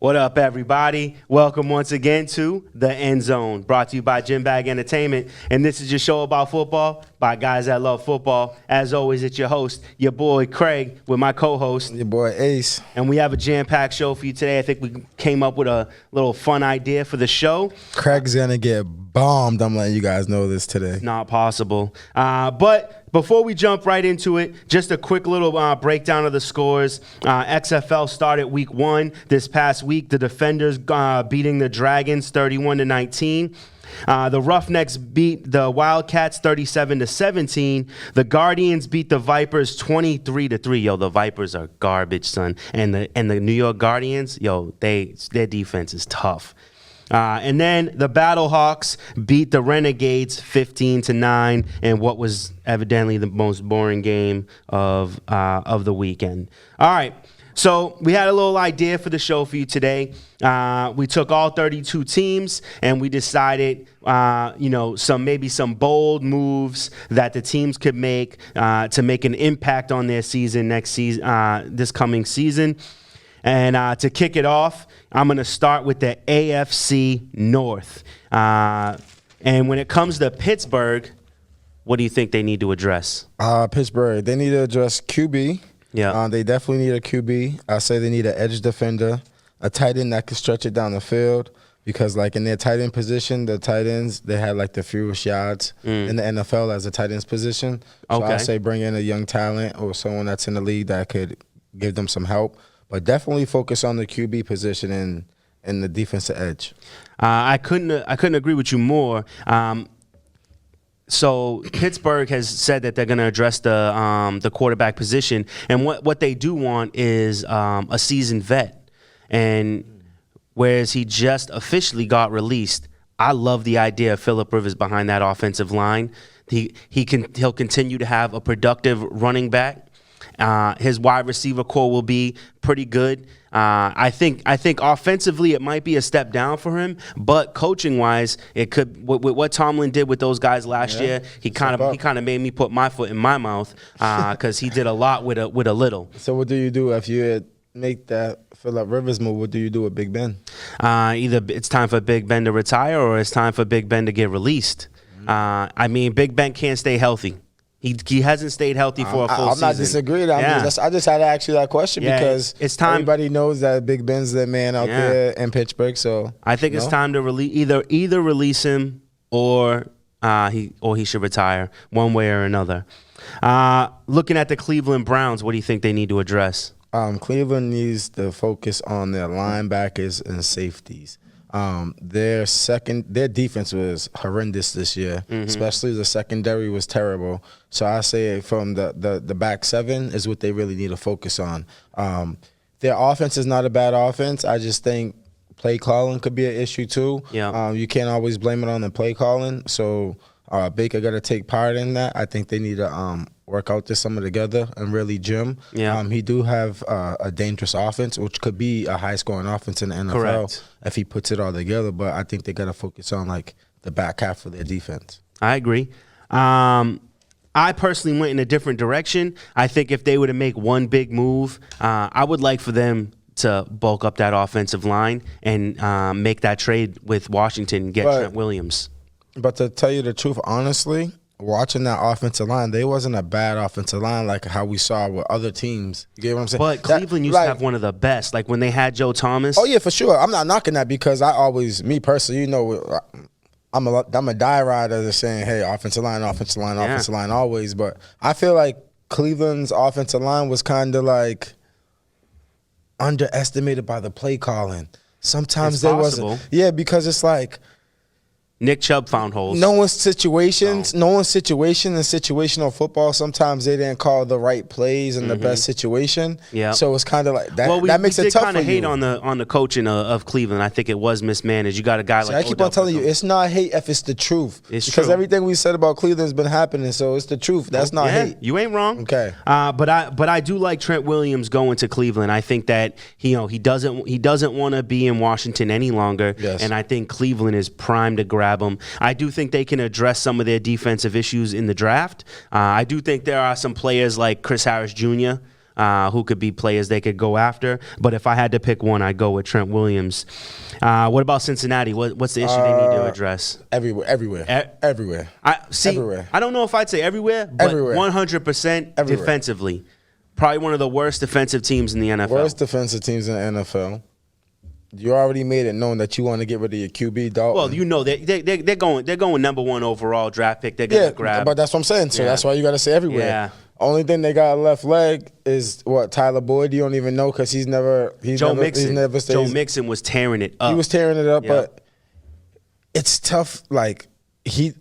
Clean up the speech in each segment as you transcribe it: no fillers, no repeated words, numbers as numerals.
What up, everybody? Welcome once again to the Endzone, brought to you by Gym Bag Entertainment. And this is your show about football by guys that love football. As always, it's your host, your boy Craig, with my co-host, your boy Ace. And we have a jam-packed show for you today. I think we came up with a little fun idea for the show. Craig's gonna get bombed. I'm letting you guys know this today. Not possible. But before we jump right into it, just a quick little breakdown of the scores. XFL started week 1 this past week. The Defenders beating the Dragons 31-19. The Roughnecks beat the Wildcats 37-17. The Guardians beat the Vipers 23-3. Yo, the Vipers are garbage, son. And the New York Guardians, yo, their defense is tough. And then the Battlehawks beat the Renegades 15-9 in what was evidently the most boring game of the weekend. All right, so we had a little idea for the show for you today. We took all 32 teams and we decided, maybe some bold moves that the teams could make to make an impact on their season next season, this coming season. And to kick it off, I'm going to start with the AFC North. And when it comes to Pittsburgh, what do you think they need to address? Pittsburgh, they need to address QB. Yeah. They definitely need a QB. I say they need an edge defender, a tight end that can stretch it down the field. Because, like, in their tight end position, the tight ends, they had, like, the fewest yards in the NFL as a tight end's position. So Okay. I say bring in a young talent or someone that's in the league that could give them some help. But definitely focus on the QB position and the defensive edge. I couldn't agree with you more. So Pittsburgh has said that they're going to address the quarterback position, and what they do want is a seasoned vet. And whereas he just officially got released, I love the idea of Phillip Rivers behind that offensive line. He'll continue to have a productive running back. His wide receiver core will be pretty good. I think offensively it might be a step down for him, but coaching wise, it could. With what Tomlin did with those guys last year, he kind of made me put my foot in my mouth because he did a lot with a little. So what do you do if you make that Phillip Rivers move? What do you do with Big Ben? Either it's time for Big Ben to retire or it's time for Big Ben to get released. Big Ben can't stay healthy. He hasn't stayed healthy for a full season. I'm not disagreeing. I just had to ask you that question because it's time. Everybody knows that Big Ben's the man out there in Pittsburgh. So I think it's time to either release him or he should retire one way or another. Looking at the Cleveland Browns, what do you think they need to address? Cleveland needs to focus on their linebackers and safeties. Their defense was horrendous this year, especially the secondary was terrible. So I say from the back seven is what they really need to focus on. Their offense is not a bad offense. I just think play calling could be an issue too. Yeah. You can't always blame it on the play calling. So Baker got to take part in that. I think they need to work out this summer together and really gym. Yeah. He do have a dangerous offense, which could be a high-scoring offense in the NFL. Correct. If he puts it all together. But I think they got to focus on, like, the back half of their defense. I agree. I personally went in a different direction. I think if they were to make one big move, I would like for them to bulk up that offensive line and make that trade with Washington and get Trent Williams. But to tell you the truth, honestly, watching that offensive line, they wasn't a bad offensive line like how we saw with other teams. You get what I'm saying? But Cleveland used to have one of the best, like when they had Joe Thomas. Oh, yeah, for sure. I'm not knocking that because me personally, I'm a die rider that's saying, hey, offensive line always. But I feel like Cleveland's offensive line was kind of like underestimated by the play calling. Sometimes there wasn't. Yeah, because it's like Nick Chubb found holes. No one's situation in situational football, sometimes they didn't call the right plays in the best situation. Yeah. So it's kind of like that. Well, that makes it tough for you. We did kind of hate on the coaching of Cleveland. I think it was mismanaged. You got a guy like I keep on telling you, it's not hate if it's the truth. It's because true. Everything we said about Cleveland has been happening, so it's the truth. That's not hate. You ain't wrong. Okay. But I do like Trent Williams going to Cleveland. I think that he doesn't want to be in Washington any longer. Yes. And I think Cleveland is primed to grab him. I do think they can address some of their defensive issues in the draft. I do think there are some players like Chris Harris Jr. who could be players they could go after. But if I had to pick one, I'd go with Trent Williams. What about Cincinnati? What's the issue they need to address? Everywhere. Everywhere. I don't know if I'd say everywhere, but 100% defensively. Probably one of the worst defensive teams in the NFL. Worst defensive teams in the NFL. You already made it known that you want to get rid of your QB, Dalton. Well, you know they're going number 1 overall draft pick. They're gonna grab. But that's what I'm saying. So that's why you got to say everywhere. Yeah. Only thing they got left leg is what, Tyler Boyd. You don't even know because he's never Joe Mixon was tearing it up. He was tearing it up, but it's tough. He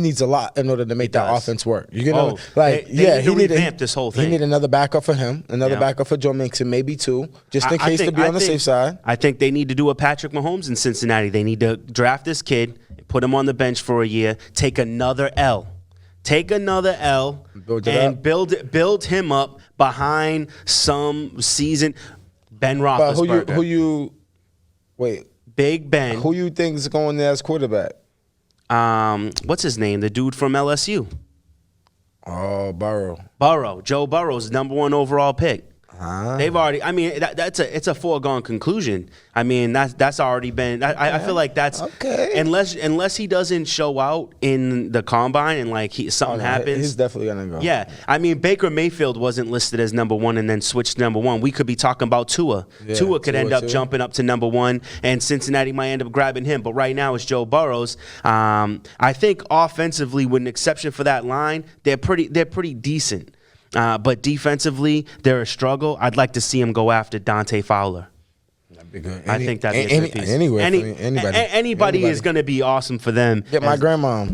needs a lot in order to make that offense work. You know, they need to revamp this whole thing. He need another backup for him, another backup for Joe Mixon, maybe 2, just in case to be on the safe side. I think they need to do a Patrick Mahomes in Cincinnati. They need to draft this kid, put him on the bench for a year, take another L. And build him up behind some seasoned Ben Roethlisberger. Wait, Big Ben. Who you think is going there as quarterback? What's his name? The dude from LSU. Oh, Burrow. Joe Burrow's number 1 overall pick. They've already. I mean, it's a foregone conclusion. I mean, that's already been. I feel like that's okay. Unless he doesn't show out in the combine and something happens, he's definitely gonna go. Yeah, I mean, Baker Mayfield wasn't listed as number 1 and then switched to number 1. We could be talking about Tua. Yeah, Tua could end up jumping up to number 1, and Cincinnati might end up grabbing him. But right now it's Joe Burrows. I think offensively, with an exception for that line, they're pretty decent. But defensively, they're a struggle. I'd like to see him go after Dante Fowler. That'd be good. I think that'd be a good piece. Anybody is going to be awesome for them. Get my grandma.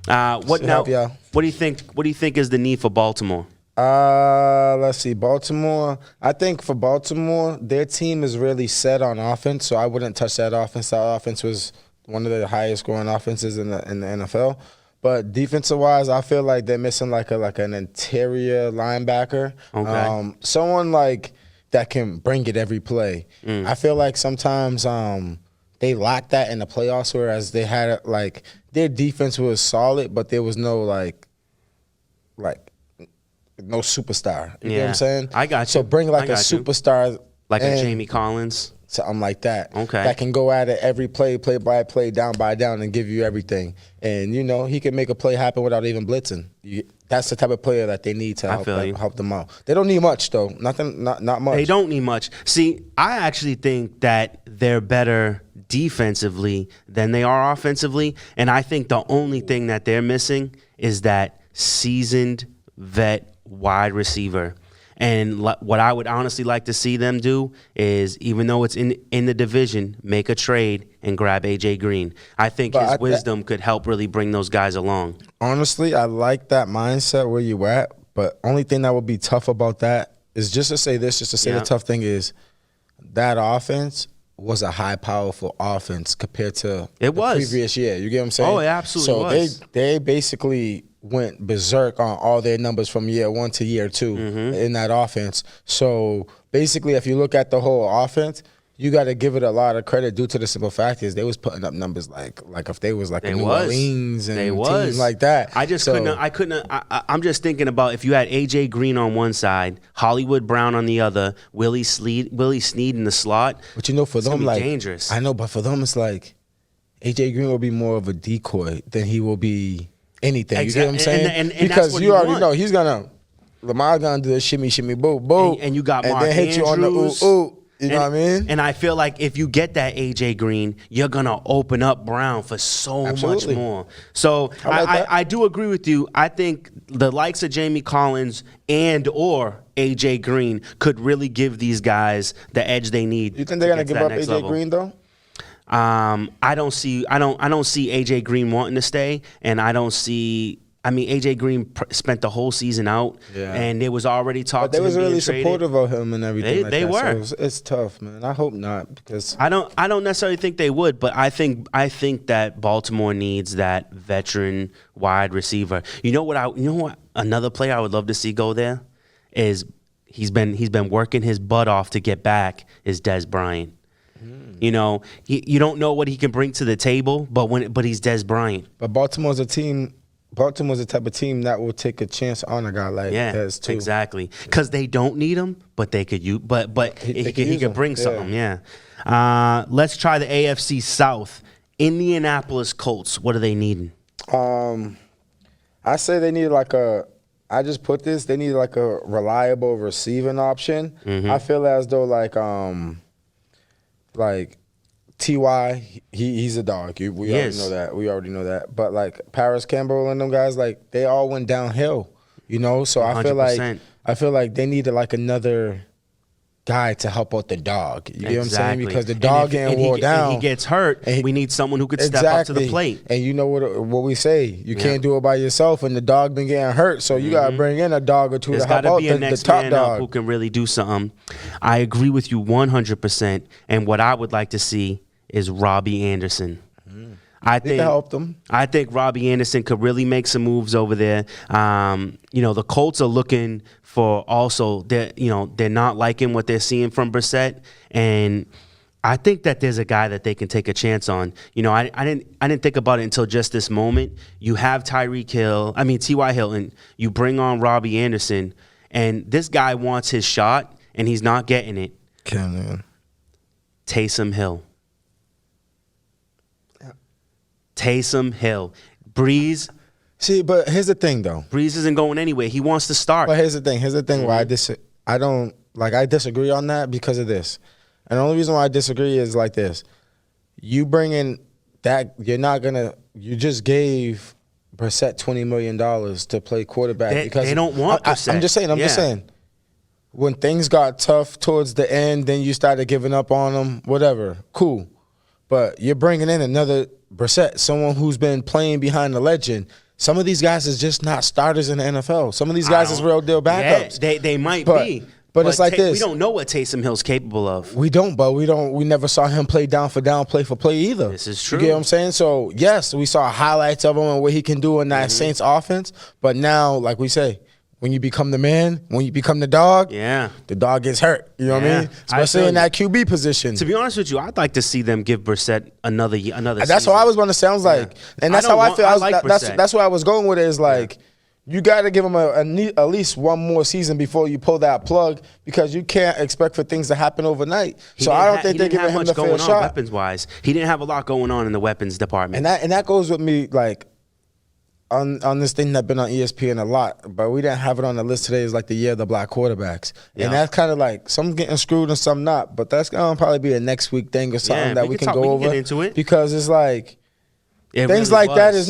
What do you think? What do you think is the need for Baltimore? Let's see. Baltimore. I think for Baltimore, their team is really set on offense, so I wouldn't touch that offense. That offense was one of the highest scoring offenses in the NFL. But defensive-wise, I feel like they're missing an interior linebacker. Okay. Someone that can bring it every play. I feel like sometimes they lack that in the playoffs, whereas they had their defense was solid, but there was no no superstar. You know what I'm saying? I got you. So bring a superstar, like a Jamie Collins. Something like that. Okay. That can go at it every play by play, down by down, and give you everything. And, he can make a play happen without even blitzing. That's the type of player that they need to help them out. They don't need much, though. Not much. They don't need much. See, I actually think that they're better defensively than they are offensively. And I think the only thing that they're missing is that seasoned vet wide receiver. And what I would honestly like to see them do is, even though it's in the division, make a trade and grab A.J. Green. I think his wisdom could help really bring those guys along. Honestly, I like that mindset where you at, but only thing that would be tough about that is just to say the tough thing is that offense was a high, powerful offense compared to the previous year. You get what I'm saying? Oh, it absolutely was. So they basically went berserk on all their numbers from year 1 to year 2 in that offense. So basically, if you look at the whole offense, you got to give it a lot of credit due to the simple fact is they was putting up numbers like if they was a New Orleans and teams like that. I'm just thinking about if you had A.J. Green on one side, Hollywood Brown on the other, Willie Snead in the slot. But for them, dangerous. I know, but for them, it's A.J. Green will be more of a decoy than he will be anything. Exactly. You get what I'm saying? And because you already know he's Lamar's gonna do the shimmy, boo, boo, and you got Mark and then hit you on the ooh. You know what I mean? And I feel like if you get that A.J. Green, you're going to open up Brown for so much more. So I do agree with you. I think the likes of Jamie Collins and or A.J. Green could really give these guys the edge they need. You think they're going to give up A.J. Green, though? I don't see A.J. Green wanting to stay, and I don't see. I mean, A.J. Green spent the whole season out, and there was already talk. But they was really supportive of him and everything. They were. So it's tough, man. I hope not, because I don't necessarily think they would, but I think that Baltimore needs that veteran wide receiver. You know what? Another player I would love to see go there is he's been working his butt off to get back is Dez Bryant. You know, you don't know what he can bring to the table, but he's Dez Bryant. But Baltimore's a team Baltimore's the type of team that will take a chance on a guy like Dez too. Exactly. Because they don't need him, but they could use. But he could bring something. Yeah. Let's try the AFC South. Indianapolis Colts. What are they needing? I say they need I just put this. They need like a reliable receiving option. I feel as though like T.Y., he's a dog. We already know that. We already know that. But like Paris Campbell and them guys, like they all went downhill. So 100%. I feel like they needed like another guy to help out the dog. You get what I'm saying? Because the dog getting wore down. He gets hurt. We need someone who could step up to the plate. And you know what we say? You can't do it by yourself, and the dog been getting hurt. So you got to bring in a dog or two to help out the top dog who can really do something. I agree with you 100%. And what I would like to see is Robbie Anderson. I think help them. I think Robbie Anderson could really make some moves over there. The Colts are looking for also they're not liking what they're seeing from Brissett, and I think that there's a guy that they can take a chance on. I didn't think about it until just this moment. You have T.Y. Hilton. You bring on Robbie Anderson, and this guy wants his shot, and he's not getting it. Taysom Hill. Taysom Hill. Breeze. See, but here's the thing, though. Breeze isn't going anywhere. He wants to start. But here's the thing where I disagree on that because of this. And the only reason why I disagree is like this. You bring in that, you just gave Brissett $20 million to play quarterback. They don't want Brissett. I'm just saying. When things got tough towards the end, then you started giving up on them, whatever. Cool. But you're bringing in another Brissett, someone who's been playing behind the legend. Some of these guys is just not starters in the NFL. Some of these guys is real deal backups. Yeah, they might be. But it's like this. We don't know what Taysom Hill's capable of. We never saw him play down for down, play for play either. This is true. You get what I'm saying? So, yes, we saw highlights of him and what he can do in that Saints offense. But now, like we say, when you become the man, when you become the dog, the dog gets hurt. You know what I mean? Especially in that QB position. To be honest with you, I'd like to see them give Brissett another season. That's what I was going to sound like. And that's how I feel. That's where I was going with it is like, you got to give him at least one more season before you pull that plug because you can't expect for things to happen overnight. So I don't think they're giving him the fair shot. Weapons-wise, he didn't have a lot going on in the weapons department. And that goes with me like on this thing that's been on ESPN a lot, but we didn't have it on the list today. Is like the year of the black quarterbacks, and that's kind of like some getting screwed and some not. But that's gonna probably be a next week thing or something that we can go over get into it. Because it's like. Things like that is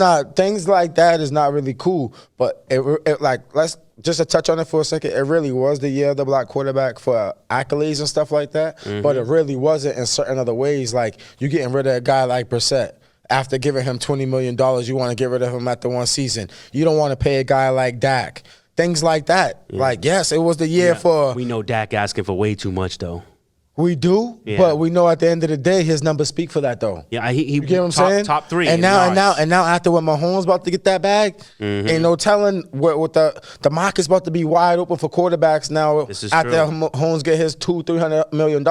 not really cool. But it like let's just to touch on it for a second. It really was the year of the black quarterback for accolades and stuff like that. But it really wasn't in certain other ways. Like you getting rid of a guy like Brissett after giving him $20 million. You want to get rid of him after one season. You don't want to pay a guy like Dak. Things like that. Like yes, it was the year for. We know Dak asking for way too much though. We do, but we know at the end of the day, his numbers speak for that, though. Yeah, he you get what I'm saying? Top three. And now after when Mahomes about to get that bag, ain't no telling what the market's about to be wide open for quarterbacks now. This is after true. Mahomes get his $200-300 million.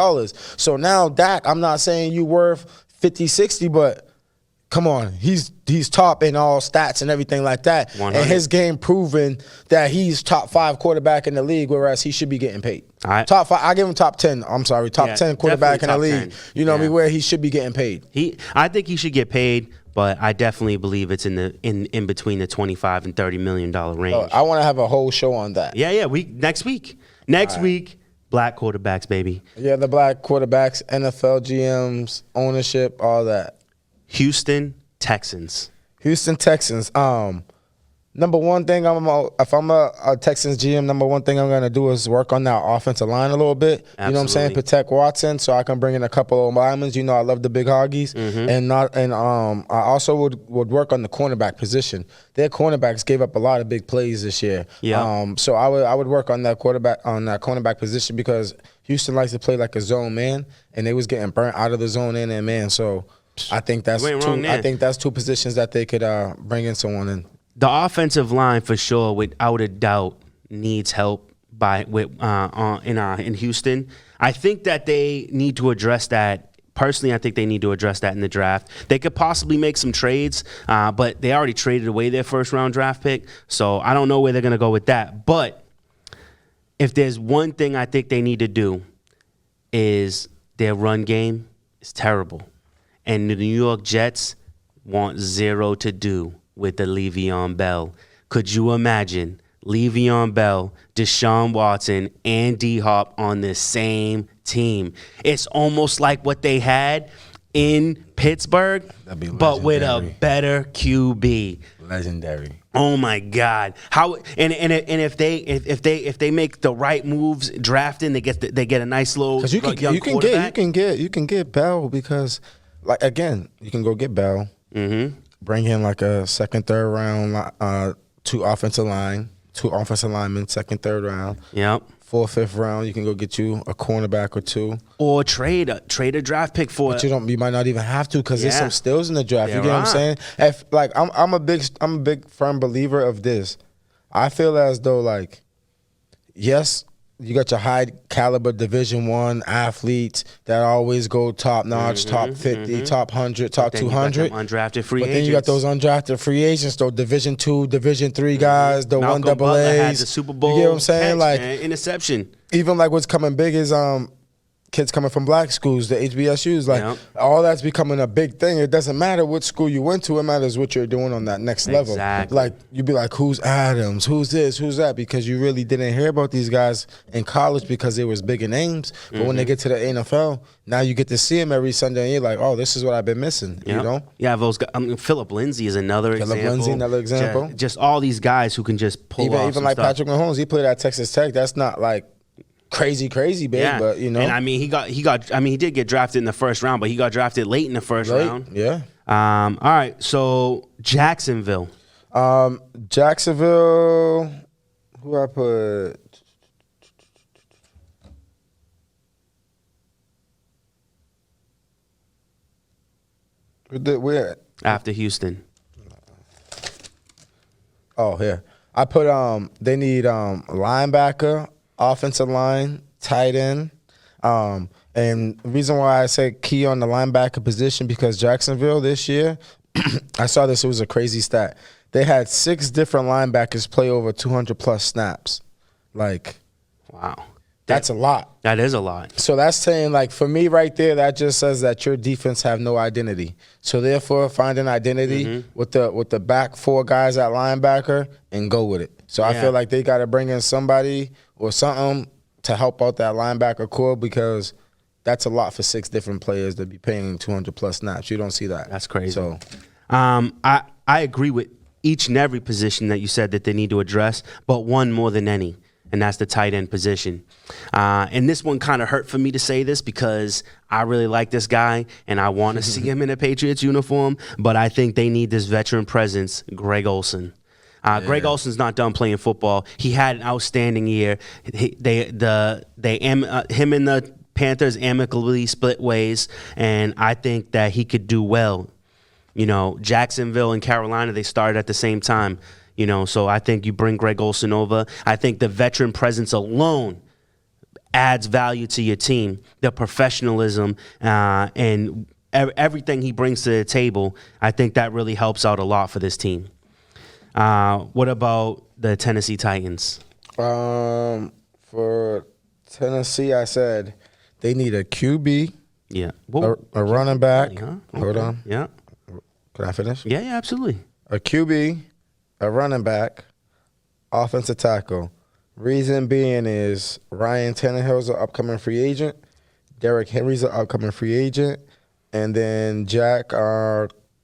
So now Dak, I'm not saying you worth 50, 60, but come on, he's top in all stats and everything like that. 100. And his game proven that he's top 5 quarterback in the league, whereas he should be getting paid. Top 5, I give him top 10. I'm sorry, top 10 quarterback in the league. 10. You know what I mean? Where he should be getting paid. I think he should get paid, but I definitely believe it's in between the $25 and $30 million range. I want to have a whole show on that. Yeah. Next week. Next week. Black quarterbacks, baby. Yeah, the black quarterbacks, NFL GMs, ownership, all that. Houston Texans. Number one thing if I'm a Texans GM, number one thing I'm gonna do is work on that offensive line a little bit. Absolutely. You know what I'm saying? Protect Watson so I can bring in a couple of linemen. I love the big hoggies, and I also would work on the cornerback position. Their cornerbacks gave up a lot of big plays this year. Yeah. So I would work on that cornerback position because Houston likes to play like a zone man, and they was getting burnt out of the zone and man. So I think that's two positions that they could bring in someone in. The offensive line, for sure, without a doubt, needs help in Houston. I think that they need to address that Personally, I think they need to address that in the draft. They could possibly make some trades, but they already traded away their first-round draft pick, so I don't know where they're going to go with that. But if there's one thing I think they need to do is their run game is terrible. And the New York Jets want zero to do with the Le'Veon Bell. Could you imagine Le'Veon Bell, Deshaun Watson, and D-Hop on the same team? It's almost like what they had in Pittsburgh, but with a better QB. Legendary. Oh my God! How and if they make the right moves drafting, they get a nice little young quarterback. You can get Bell because, like, again, you can go get Bell. Mm-hmm. Bring in like a second, third round, two offensive linemen, second, third round. Yep. Fourth, fifth round, you can go get you a cornerback or two, or trade a draft pick for. But you might not even have to because there's some steals in the draft. You get what I'm saying? If like I'm a big firm believer of this. I feel as though like, yes, you got your high caliber Division I athletes that always go top notch, top 50, top 100, top 200. Undrafted free agents. But then you got those undrafted free agents, those Division II, Division III guys, the Malcolm 1 Butler AAs. had the Super Bowl. You get what I'm saying? Catch, like man. Interception. Even like what's coming big is kids coming from black schools, the HBSUs, like all that's becoming a big thing. It doesn't matter what school you went to; it matters what you're doing on that next level. Like you'd be like, "Who's Adams? Who's this? Who's that?" Because you really didn't hear about these guys in college because they was bigger names. But when they get to the NFL, now you get to see them every Sunday, and you're like, "Oh, this is what I've been missing." You know? Yeah, those guys. Philip Lindsay is another example. Just all these guys who can just pull off even like stuff. Patrick Mahomes, he played at Texas Tech. That's not like crazy big, but you know. And I mean, he did get drafted in the first round, but he got drafted late in the first round. Yeah. All right, so Jacksonville. Jacksonville, who I put? Where? After Houston. Oh, here. I put they need linebacker, offensive line, tight end. And the reason why I say key on the linebacker position because Jacksonville this year, I saw this, it was a crazy stat. They had 6 different linebackers play over 200+ snaps. Like, wow. That's a lot. That is a lot. So that's saying, like, for me right there, that just says that your defense have no identity. So therefore, find an identity with the back 4 guys at linebacker and go with it. So I feel like they got to bring in somebody or something to help out that linebacker core because that's a lot for 6 different players to be paying 200+ snaps. You don't see that. That's crazy. So, I agree with each and every position that you said that they need to address, but one more than any. And that's the tight end position. And this one kind of hurt for me to say this because I really like this guy and I want to see him in a Patriots uniform, but I think they need this veteran presence, Greg Olsen. Greg Olsen's not done playing football. He had an outstanding year. Him and the Panthers amicably split ways, and I think that he could do well. You know, Jacksonville and Carolina, they started at the same time. You know, so I think you bring Greg Olsen over. I think the veteran presence alone adds value to your team. The professionalism and everything he brings to the table, I think that really helps out a lot for this team. What about the Tennessee Titans? For Tennessee, I said they need a QB, a running back. Huh? Okay. Hold on. Yeah. Can I finish? Yeah, absolutely. A QB, a running back, offensive tackle. Reason being is Ryan Tannehill's an upcoming free agent. Derrick Henry's an upcoming free agent. And then Jack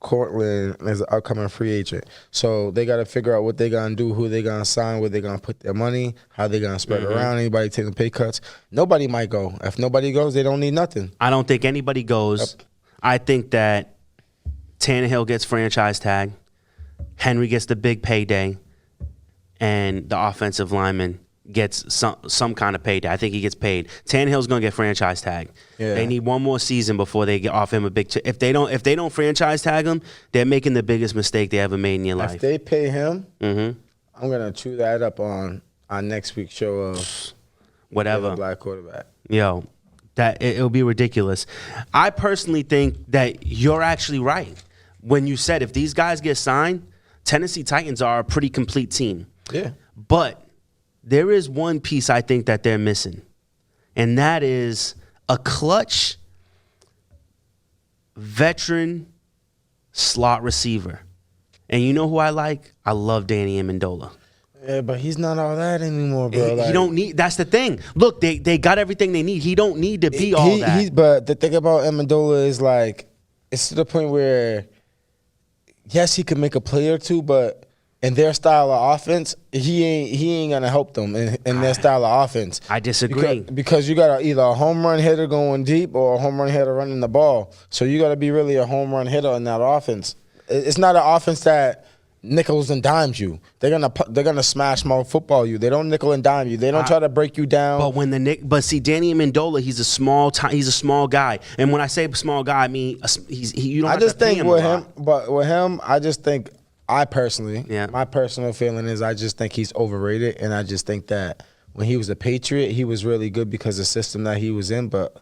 Cortland is an upcoming free agent. So they got to figure out what they're going to do, who they're going to sign, where they're going to put their money, how they're going to spread it around, anybody taking pay cuts. Nobody might go. If nobody goes, they don't need nothing. I don't think anybody goes. Yep. I think that Tannehill gets franchise tag. Henry gets the big payday, and the offensive lineman gets some kind of payday. I think he gets paid. Tannehill's going to get franchise tag. Yeah. They need one more season before they get off him a big. If they don't franchise tag him, they're making the biggest mistake they ever made in your life. If they pay him, I'm going to chew that up on our next week's show of whatever black quarterback. Yo, That it'll be ridiculous. I personally think that you're actually right when you said if these guys get signed, Tennessee Titans are a pretty complete team. Yeah. But there is one piece I think that they're missing, and that is a clutch veteran slot receiver. And you know who I like? I love Danny Amendola. Yeah, but he's not all that anymore, bro. He don't need. That's the thing. Look, they got everything they need. He don't need to be all that. But the thing about Amendola is like, it's to the point where, yes, he can make a play or two, but in their style of offense, he ain't gonna help them in their style of offense. I disagree. Because you got either a home run hitter going deep or a home run hitter running the ball. So you got to be really a home run hitter in that offense. It's not an offense that nickels and dimes you. They're gonna smash mouth football you. They don't nickel and dime you. They don't try to break you down. But see, Danny Amendola, he's a small guy. And when I say small guy, I mean you don't. I have just to pay think him with a lot. him, but with him, I just think my personal feeling is I just think he's overrated, and I just think that when he was a Patriot, he was really good because of the system that he was in, but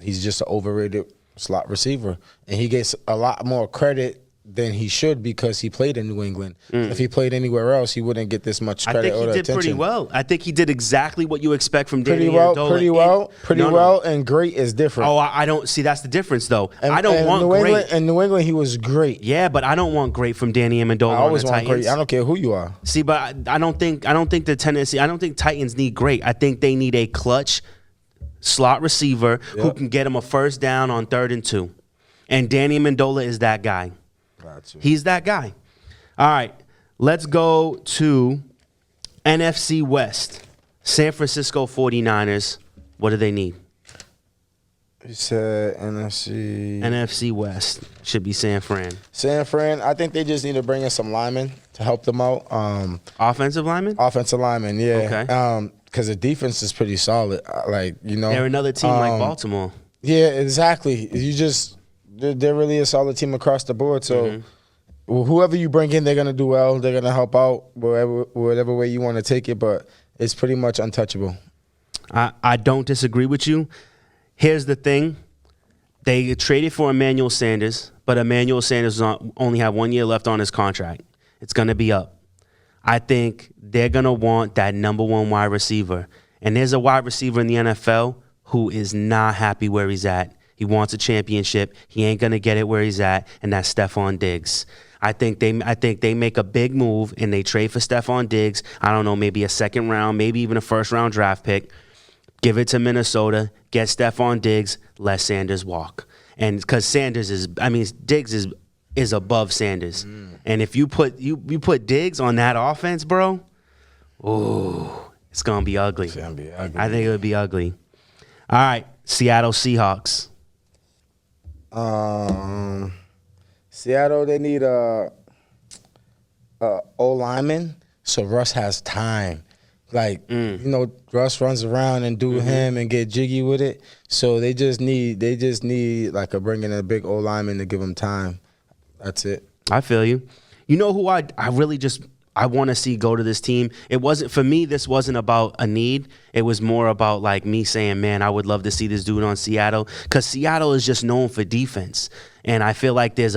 he's just an overrated slot receiver, and he gets a lot more credit than he should because he played in New England. If he played anywhere else, he wouldn't get this much credit or attention. I think he did pretty well. I think he did exactly what you expect from Danny Pretty Amendola. well, and great is different. Oh, I don't see. That's the difference, though. I don't don't want great. In New England, he was great. Yeah, but I don't want great from Danny Amendola. I always on the want Titans. great. I don't care who you are. See, but I don't think Titans need great. I think they need a clutch slot receiver who can get them a first down on 3rd and 2. And Danny Amendola is that guy. Gotcha. He's that guy. All right, let's go to NFC West. San Francisco 49ers. What do they need? You said NFC. NFC West should be San Fran. San Fran, I think they just need to bring in some linemen to help them out. Offensive linemen? Offensive linemen, yeah. Okay. Because the defense is pretty solid. They're another team like Baltimore. Yeah, exactly. They're really a solid team across the board. So whoever you bring in, they're going to do well. They're going to help out whatever way you want to take it. But it's pretty much untouchable. I don't disagree with you. Here's the thing. They traded for Emmanuel Sanders, but Emmanuel Sanders only have 1 year left on his contract. It's going to be up. I think they're going to want that number one wide receiver. And there's a wide receiver in the NFL who is not happy where he's at. He wants a championship. He ain't gonna get it where he's at, and that's Stephon Diggs. I think they make a big move and they trade for Stephon Diggs. I don't know, maybe a second round, maybe even a first round draft pick. Give it to Minnesota. Get Stephon Diggs. Let Sanders walk. And because Diggs is above Sanders. And if you put Diggs on that offense, bro, it's gonna be ugly. It's gonna be ugly. I think it would be ugly. All right, Seattle Seahawks. Seattle, they need a O-lineman, so Russ has time. Russ runs around and do him and get jiggy with it. So they just need bring in a big O-lineman to give him time. That's it. I feel you. You know who I want to see go to this team? It wasn't, for me, this wasn't about a need. It was more about like me saying, man, I would love to see this dude on Seattle, because Seattle is just known for defense. And I feel like there's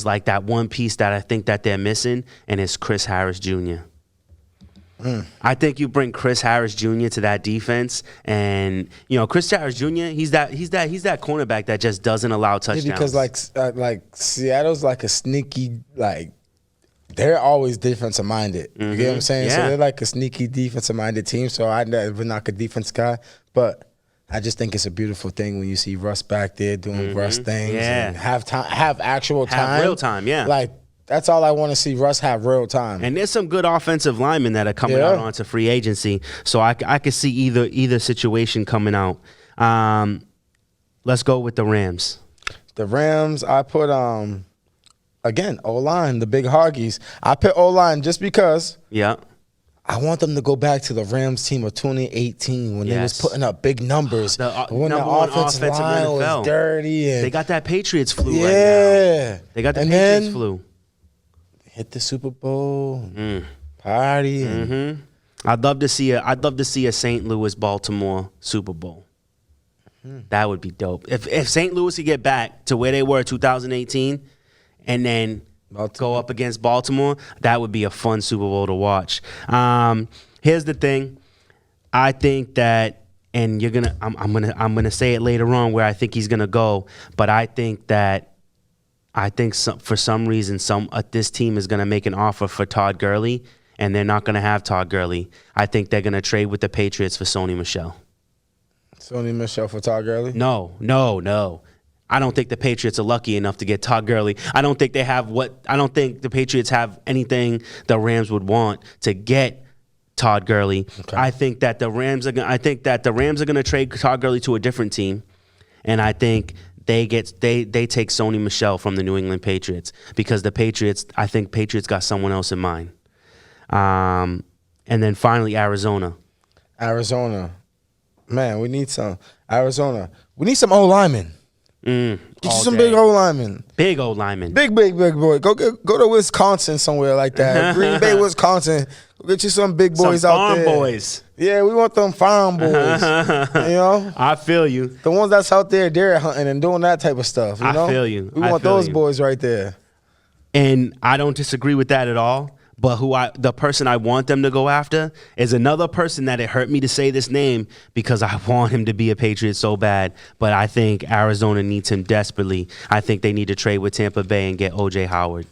like that one piece that I think that they're missing, and it's Chris Harris Jr. I think you bring Chris Harris Jr. to that defense, and Chris Harris Jr. He's that cornerback that just doesn't allow touchdowns. Yeah, because Seattle's like a sneaky they're always defensive minded. You get what I'm saying? Yeah. So they're like a sneaky defensive minded team. So I never knock a defense guy, but I just think it's a beautiful thing when you see Russ back there doing Russ things and have actual time. Have real time, yeah. Like, that's all I want to see, Russ have real time. And there's some good offensive linemen that are coming out onto free agency. So I could see either situation coming out. Let's go with the Rams. The Rams, I put again, O-line, the big Hoggies. I put O-line just because I want them to go back to the Rams team of 2018 when they was putting up big numbers. When the offensive line was dirty. And they got that Patriots flu right now. They got the Patriots flu. Hit the Super Bowl, party. I'd love to see a St. Louis Baltimore Super Bowl. That would be dope. If St. Louis could get back to where they were 2018 and then go up against Baltimore, that would be a fun Super Bowl to watch. Here's the thing. I think that, and I'm gonna say it later on where I think he's gonna go, but I think for some reason this team is gonna make an offer for Todd Gurley, and they're not gonna have Todd Gurley. I think they're gonna trade with the Patriots for Sony Michel. Sony Michel for Todd Gurley? No. I don't think the Patriots are lucky enough to get Todd Gurley. I don't think the Patriots have anything the Rams would want to get Todd Gurley. Okay. I think that the Rams are going to trade Todd Gurley to a different team, and I think they take Sony Michel from the New England Patriots because I think Patriots got someone else in mind. And then finally Arizona. Man, we need some Arizona. We need some old linemen. Get you some big old linemen. Big old linemen. Big boy. Go to Wisconsin somewhere like that. Green Bay, Wisconsin. Go get you some big boys out there. Farm boys. Yeah, we want them farm boys. You know? I feel you. The ones that's out there deer hunting and doing that type of stuff. You know? I feel you. We want those boys right there. And I don't disagree with that at all. But the person I want them to go after is another person that it hurt me to say this name because I want him to be a Patriot so bad. But I think Arizona needs him desperately. I think they need to trade with Tampa Bay and get O.J. Howard.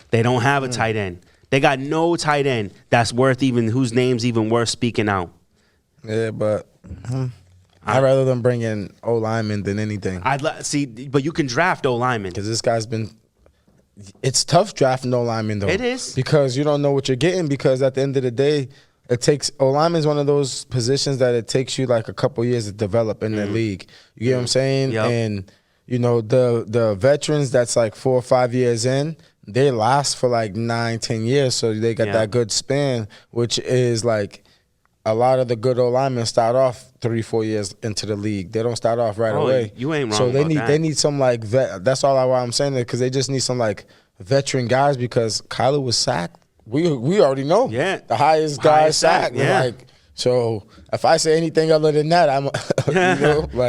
They don't have a tight end. They got no tight end that's whose name's even worth speaking out. Yeah, but I'd rather them bring in O-lineman than anything. But you can draft O-lineman. Because this guy's been... It's tough drafting O-lineman, though. It is. Because you don't know what you're getting, because at the end of the day, O-lineman is one of those positions that it takes you like a couple years to develop in the league. You get what I'm saying? Yep. And, the veterans that's like 4 or 5 years in, they last for like 9-10 years, so they got that good span, which is like a lot of the good O-linemen start off 3-4 years into the league. They don't start off right away. You ain't wrong. So they need some like vet. That's all why I'm saying that, because they just need some like veteran guys, because Kyler was sacked. We already know. Yeah. The highest guy sacked. Yeah. So if I say anything other than that, I'm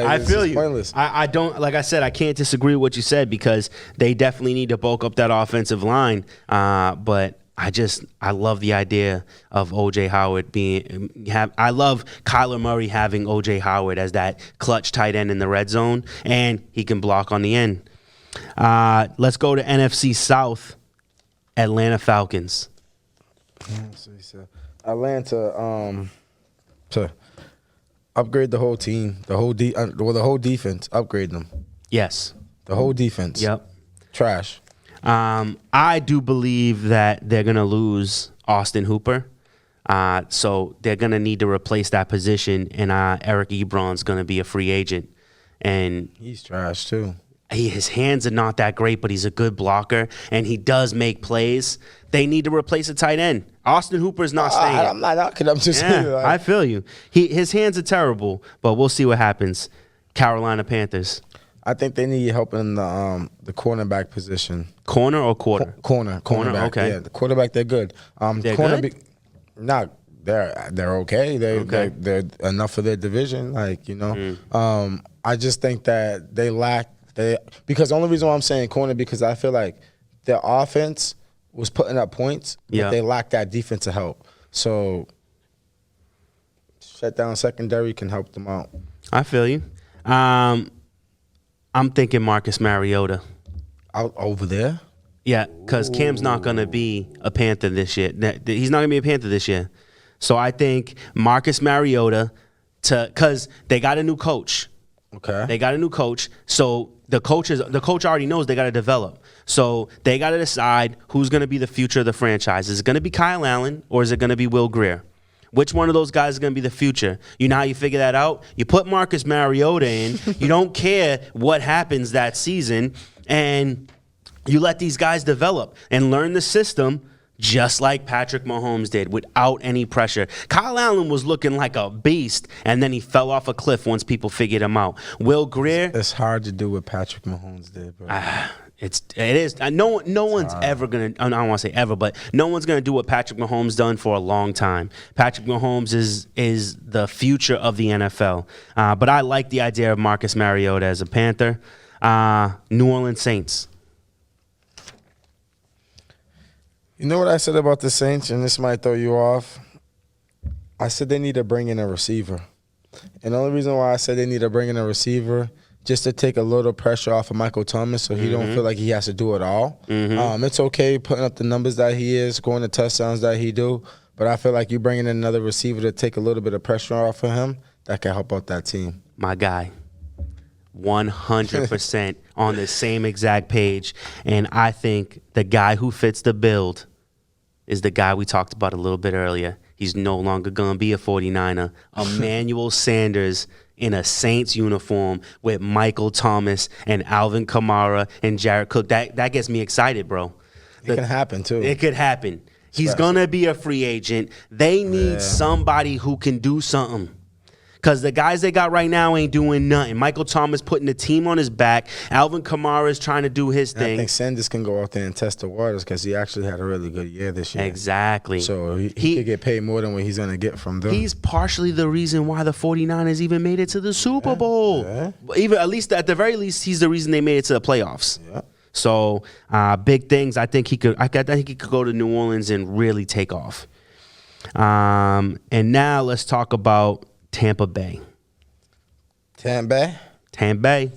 I feel you. Pointless. I don't, like I said, I can't disagree with what you said, because they definitely need to bulk up that offensive line. But I love the idea of O.J. Howard I love Kyler Murray having O.J. Howard as that clutch tight end in the red zone, and he can block on the end. Let's go to NFC South, Atlanta Falcons. Atlanta, to upgrade the whole team, the whole defense, upgrade them. Yes. The whole defense. Yep. Trash. I do believe that they're going to lose Austin Hooper. So they're going to need to replace that position, and Eric Ebron's going to be a free agent. And he's trash too. His hands are not that great, but he's a good blocker, and he does make plays. They need to replace a tight end. Austin Hooper's not staying. I'm not knocking. I'm just saying. Like, I feel you. His hands are terrible, but we'll see what happens. Carolina Panthers. I think they need help in the cornerback position. Corner or quarter? Corner. Okay. Yeah, the quarterback, they're good. They're good? They're okay. They're enough for their division. I just think that they lack. Because the only reason why I'm saying corner, because I feel like their offense was putting up points, but they lack that defensive help. So shut down secondary can help them out. I feel you. I'm thinking Marcus Mariota. Out over there? Yeah, because Cam's not going to be a Panther this year. He's not going to be a Panther this year. So I think Marcus Mariota, because they got a new coach. Okay. They got a new coach. So the coach already knows they got to develop. So they got to decide who's going to be the future of the franchise. Is it going to be Kyle Allen, or is it going to be Will Grier? Which one of those guys is going to be the future? You know how you figure that out? You put Marcus Mariota in. You don't care what happens that season, and you let these guys develop and learn the system just like Patrick Mahomes did, without any pressure. Kyle Allen was looking like a beast, and then he fell off a cliff once people figured him out. Will Grier, It's hard to do what Patrick Mahomes did, bro. it is. No one's ever gonna. I don't want to say ever, but no one's gonna do what Patrick Mahomes done for a long time. Patrick Mahomes is the future of the NFL. But I like the idea of Marcus Mariota as a Panther. New Orleans Saints. You know what I said about the Saints, and this might throw you off? I said they need to bring in a receiver. And the only reason why I said they need to bring in a receiver, just to take a little pressure off of Michael Thomas so he don't feel like he has to do it all. It's okay putting up the numbers that he is, scoring the touchdowns that he do, but I feel like you bringing in another receiver to take a little bit of pressure off of him, that can help out that team. My guy. 100% on the same exact page. And I think the guy who fits the build is the guy we talked about a little bit earlier. He's no longer going to be a 49er. Emmanuel Sanders in a Saints uniform with Michael Thomas and Alvin Kamara and Jared Cook. That gets me excited, bro. It can happen, too. It could happen. He's going to be a free agent. They need somebody who can do something. Because the guys they got right now ain't doing nothing. Michael Thomas putting the team on his back. Alvin Kamara is trying to do his thing. I think Sanders can go out there and test the waters because he actually had a really good year this year. Exactly. So he could get paid more than what he's going to get from them. He's partially the reason why the 49ers even made it to the Super Bowl. Yeah. Even at the very least, he's the reason they made it to the playoffs. Yeah. So big things. I think he could go to New Orleans and really take off. And now let's talk about Tampa Bay. Tampa Bay? Tampa Bay.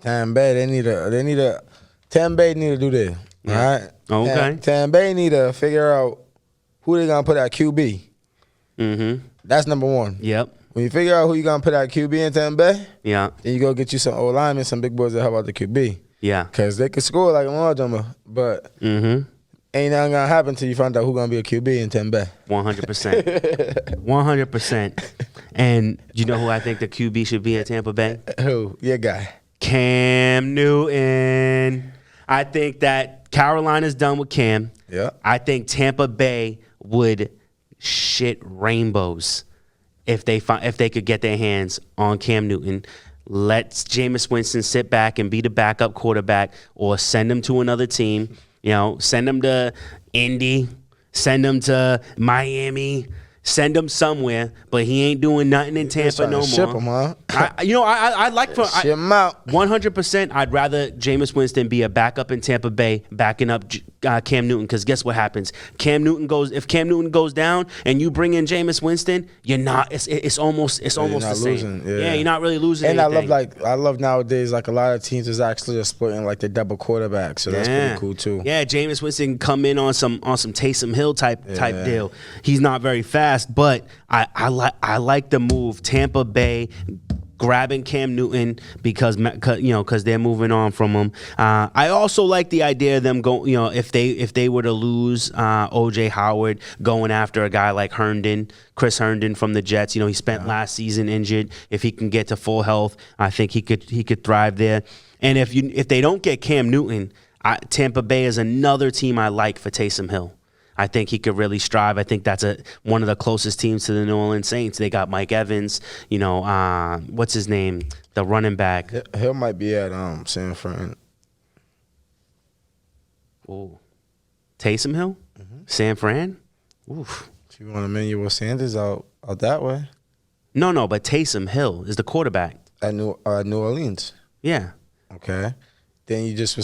Tampa Bay, they need to do this. Yeah. All right? Okay. Tampa Bay need to figure out who they going to put at QB. Mm-hmm. That's number one. Yep. When you figure out who you going to put at QB in Tampa Bay, Yeah. then you go get you some old linemen, some big boys that help out the QB. Yeah. Because they can score like a Marjummer, but ain't nothing going to happen until you find out who's going to be a QB in Tampa Bay. 100%. 100%. And you know who I think the QB should be at Tampa Bay? Who? Your guy. Cam Newton. I think that Carolina's done with Cam. Yeah. I think Tampa Bay would shit rainbows if they could get their hands on Cam Newton. Let Jameis Winston sit back and be the backup quarterback, or send him to another team. You know, send him to Indy, send him to Miami, send him somewhere, but he ain't doing nothing in Tampa no more. Ship him, huh? I'd like for ship him out. 100%. I'd rather Jameis Winston be a backup in Tampa Bay, backing up Cam Newton. Because guess what happens? If Cam Newton goes down, and you bring in Jameis Winston, you're not. It's almost the same. Losing, yeah. You're not really losing. And anything. I love nowadays, like a lot of teams is actually splitting like the double quarterback, so that's pretty cool too. Yeah, Jameis Winston can come in on some Taysom Hill type deal. He's not very fast, but I like the move. Tampa Bay grabbing Cam Newton because they're moving on from him. I also like the idea of them going, if they were to lose O.J. Howard, going after a guy like Chris Herndon from the Jets. He spent last season injured. If he can get to full health, I think he could thrive there. And if they don't get Cam Newton, Tampa Bay is another team I like for Taysom Hill. I think he could really strive. I think that's one of the closest teams to the New Orleans Saints. They got Mike Evans, what's his name? The running back. Hill might be at San Fran. Ooh. Taysom Hill? San Fran? Oof. If you want Emmanuel Sanders out that way. No, but Taysom Hill is the quarterback. At New Orleans. Yeah. Okay. Then you just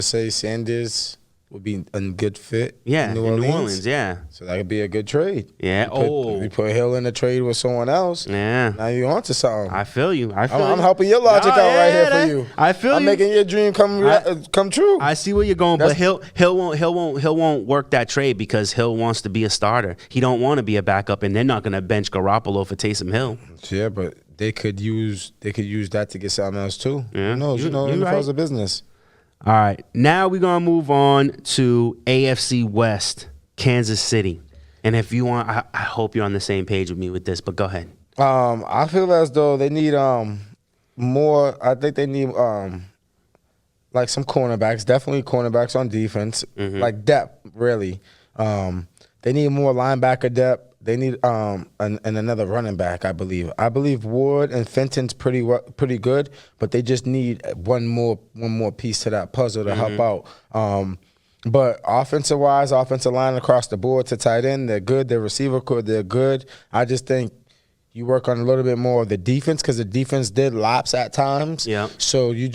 say Sanders would be a good fit. Yeah, in New Orleans. Yeah. So that could be a good trade. Yeah. You put Hill in a trade with someone else. Yeah. Now you're on to something. I feel you. I'm helping your logic out right here for you. I feel I'm you. making your dream come true. I see where you're going, but Hill won't work that trade because Hill wants to be a starter. He don't want to be a backup, and they're not going to bench Garoppolo for Taysom Hill. Yeah, but they could use that to get something else too. Yeah. Who knows? NFL's a business. All right, now we're going to move on to AFC West, Kansas City. And if you want, I hope you're on the same page with me with this, but go ahead. I feel as though they need more. I think they need like some cornerbacks, definitely cornerbacks on defense, like depth, really. They need more linebacker depth. They need and another running back, I believe. I believe Ward and Fenton's pretty good, but they just need one more piece to that puzzle to help out. But offensive line across the board to tight end, they're good. Their receiver core, they're good. I just think you work on a little bit more of the defense because the defense did lapse at times. Yeah. So you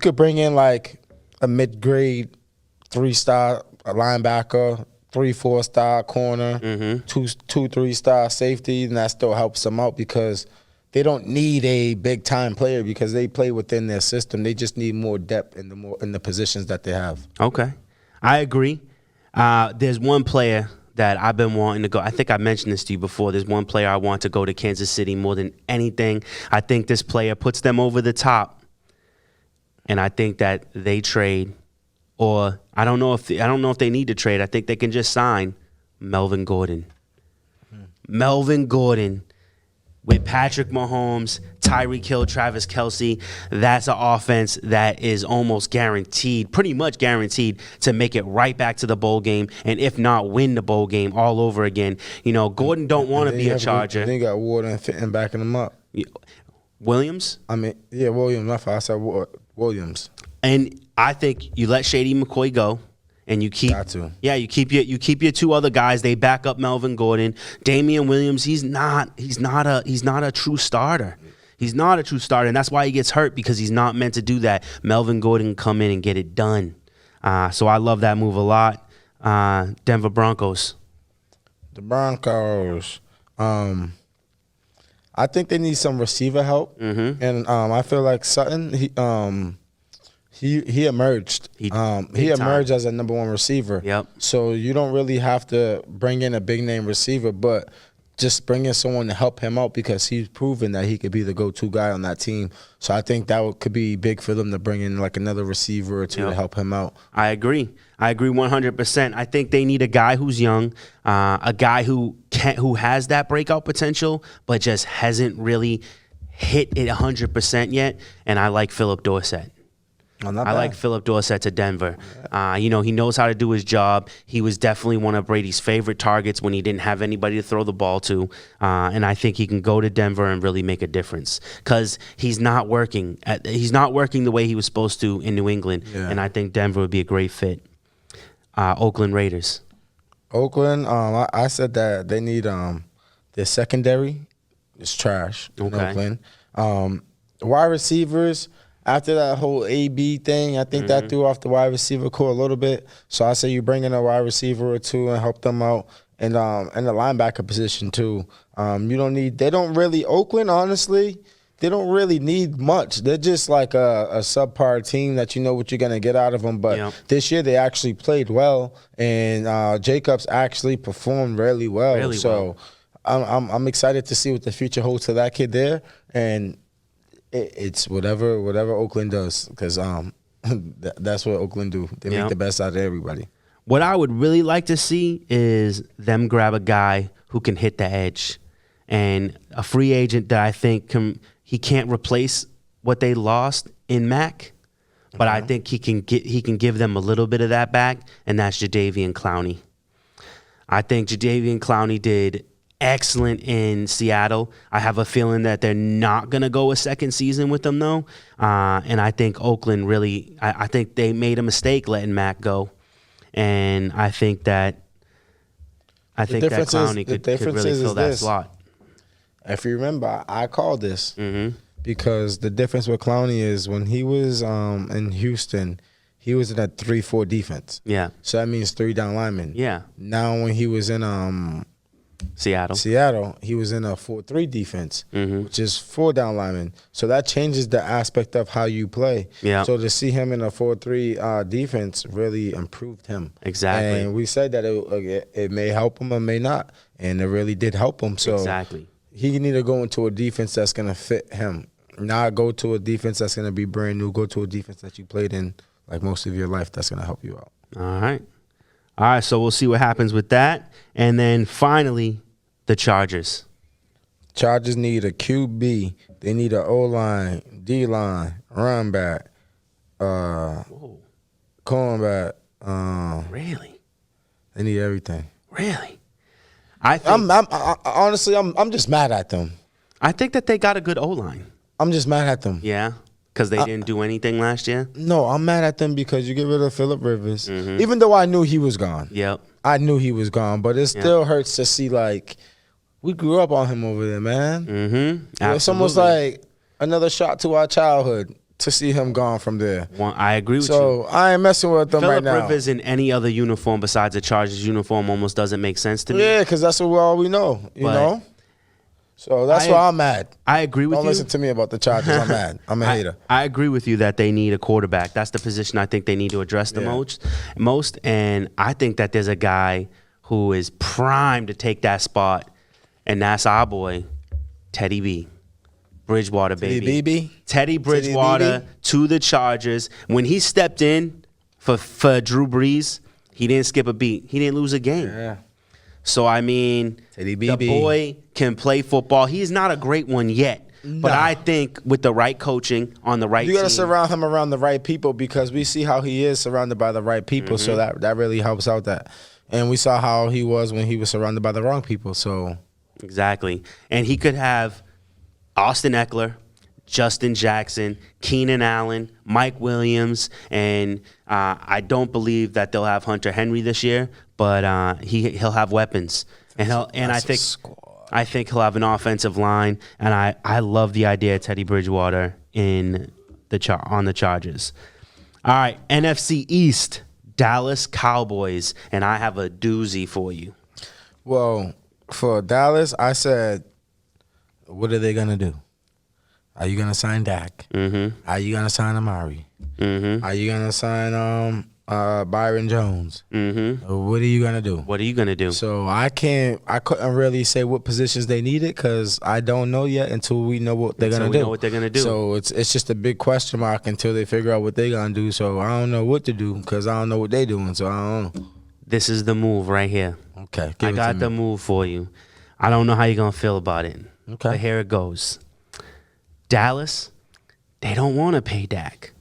could bring in like a mid-grade 3-star linebacker, 3-4-star corner, 2-3-star safety, and that still helps them out because they don't need a big-time player because they play within their system. They just need more depth in the positions that they have. Okay. I agree. There's one player that I've been wanting to go. I think I mentioned this to you before. There's one player I want to go to Kansas City more than anything. I think this player puts them over the top, and I think that they trade, or I don't know if they need to trade. I think they can just sign Melvin Gordon. Melvin Gordon with Patrick Mahomes, Tyreek Hill, Travis Kelce. That's an offense that is almost guaranteed, pretty much guaranteed, to make it right back to the bowl game, and if not, win the bowl game all over again. You know, Gordon don't want to be a Charger. They got Ward and Fenton backing them up. Williams? Williams. I said Williams. And I think you let Shady McCoy go. And you keep, you keep your two other guys. They back up Melvin Gordon, Damian Williams. He's not a true starter. He's not a true starter, and that's why he gets hurt because he's not meant to do that. Melvin Gordon can come in and get it done. So I love that move a lot. Denver Broncos. The Broncos. I think they need some receiver help, and I feel like Sutton. He emerged. He emerged as a number one receiver. Yep. So you don't really have to bring in a big name receiver, but just bring in someone to help him out because he's proven that he could be the go-to guy on that team. So I think that could be big for them to bring in like another receiver or two to help him out. I agree 100%. I think they need a guy who's young, a guy who has that breakout potential, but just hasn't really hit it 100% yet. And I like Philip Dorsett. I like Philip Dorsett to Denver. He knows how to do his job. He was definitely one of Brady's favorite targets when he didn't have anybody to throw the ball to. And I think he can go to Denver and really make a difference because he's not working. He's not working the way he was supposed to in New England. Yeah. And I think Denver would be a great fit. Oakland Raiders. Oakland, I said that they need their secondary is trash in Oakland. Wide receivers. After that whole AB thing, I think that threw off the wide receiver core a little bit. So I say you bring in a wide receiver or two and help them out, and the linebacker position too. Oakland, honestly, they don't really need much. They're just like a subpar team that you know what you're gonna get out of them. But this year they actually played well, and Jacobs actually performed really well. I'm excited to see what the future holds for that kid there, and it's whatever Oakland does because that's what Oakland do. They make the best out of everybody. What I would really like to see is them grab a guy who can hit the edge, and a free agent that I think he can't replace what they lost in Mac, but I think he can give them a little bit of that back, and that's Jadeveon Clowney. I think Jadeveon Clowney did excellent in Seattle. I have a feeling that they're not going to go a second season with them, though. And I think Oakland really – I think they made a mistake letting Mac go. And I think that Clowney could really fill that slot. If you remember, I called this because the difference with Clowney is when he was in Houston – he was in a 3-4 defense. Yeah. So that means 3 down linemen. Yeah. Now when he was in Seattle, he was in a 4-3 defense, which is 4 down linemen. So that changes the aspect of how you play. Yeah. So to see him in a 4-3 defense really improved him. Exactly. And we said that it may help him or may not, and it really did help him. So he need to go into a defense that's going to fit him, not go to a defense that's going to be brand new. Go to a defense that you played in like most of your life that's going to help you out. All right, so we'll see what happens with that. And then finally, the Chargers. Chargers need a QB. They need an O-line, D-line, run back, cornerback. Really? They need everything. Really? I think, Honestly, I'm just mad at them. I think that they got a good O-line. I'm just mad at them. Yeah? Because they didn't do anything last year? No, I'm mad at them because you get rid of Phillip Rivers. Mm-hmm. Even though I knew he was gone. Yep. I knew he was gone, but it still hurts to see, like, we grew up on him over there, man. Mm-hmm. It's almost like another shot to our childhood to see him gone from there. Well, I agree with you. So I ain't messing with them right now. Phillip Rivers in any other uniform besides a Chargers uniform almost doesn't make sense to me. Yeah, because that's all we know, you know? So that's why I'm mad. I agree with you. Don't listen to me about the Chargers. I'm mad. I'm a hater. I agree with you that they need a quarterback. That's the position I think they need to address the most. And I think that there's a guy who is primed to take that spot, and that's our boy, Teddy B. Bridgewater, baby. Teddy Bridgewater to the Chargers. When he stepped in for Drew Brees, he didn't skip a beat. He didn't lose a game. Yeah. So, I mean, the boy can play football. He's not a great one yet. But I think with the right coaching on the right team. You got to surround him around the right people because we see how he is surrounded by the right people. So that really helps out that. And we saw how he was when he was surrounded by the wrong people. So exactly. And he could have Austin Eckler, Justin Jackson, Keenan Allen, Mike Williams, and I don't believe that they'll have Hunter Henry this year, but he'll have weapons, and I think he'll have an offensive line, and I love the idea of Teddy Bridgewater on the Chargers. All right, NFC East, Dallas Cowboys, and I have a doozy for you. Well, for Dallas, I said, what are they gonna do? Are you gonna sign Dak? Mm-hmm. Are you gonna sign Amari? Mm-hmm. Are you gonna sign Byron Jones? Mm-hmm. What are you gonna do? What are you gonna do? So I couldn't really say what positions they needed because I don't know yet until we know what they're gonna do. Know what they're gonna do. So it's just a big question mark until they figure out what they're gonna do. So I don't know what to do because I don't know what they're doing. So I don't know. This is the move right here. Okay, I got the move for you. I don't know how you're gonna feel about it. Okay, but here it goes. Dallas, they don't want to pay Dak.